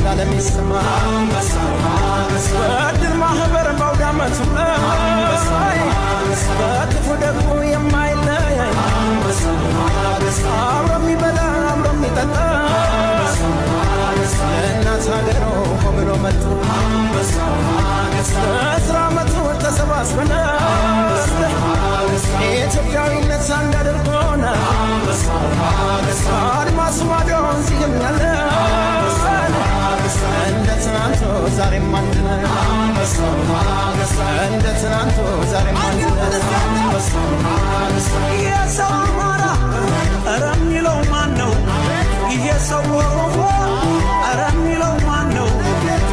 ለዓለም ይሰማ በድል ማህበር በአውዳመቱ ላይ በክፉ ደግሞ የማይለይ አብሮ የሚበላ አብሮ የሚጠጣ ለእናት ሀገሩ ብሎ መጡ በ10 ዓመቱ ተሰባስበን ኢትዮጵያዊነት አንድ አድርጎን አድማስ ማዶ ሲገኛል እንደ ትናንቱ ዛሬም አንድ ነን እንደ ትናንቱ ዛሬም አንድ ነን ይሄ ሰው አማራ ኧረ የሚለው ማን ነው ይሄ ሰው ኦሮሞ ኧረ የሚለው ማን ነው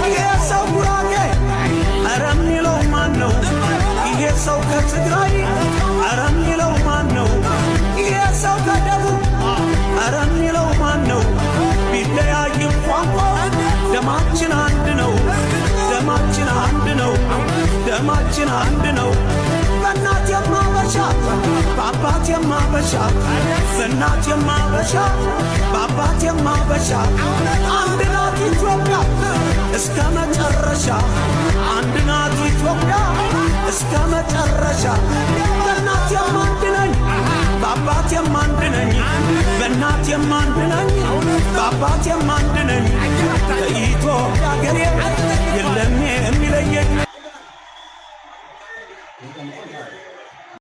ይሄ ሰው ጉራጌ ኧረ የሚለው ማን ነው ይሄ ሰው ከትግራይ ኧረ የሚለው ማን ነው ይሄ ሰው ከደቡብ ኧረ የሚለው ማን ነው ቢለያይም ቋንቋ ደማችን አንድ ነው ደማችን አንድ ነው ደማችን አንድ ነው በእናት የማበሻ በአባት የማበሻ በእናት የማበሻ በአባት የማበሻ አንድ ናት ኢትዮጵያ እስከ መጨረሻ አንድ ናት ኢትዮጵያ እስከ መጨረሻ በእናት የማንድ ነኝ በአባት የማንድ ነኝ በእናት የማንድ ነኝ በአባት የማንድ ነኝ ከኢትዮጵያ ገሬ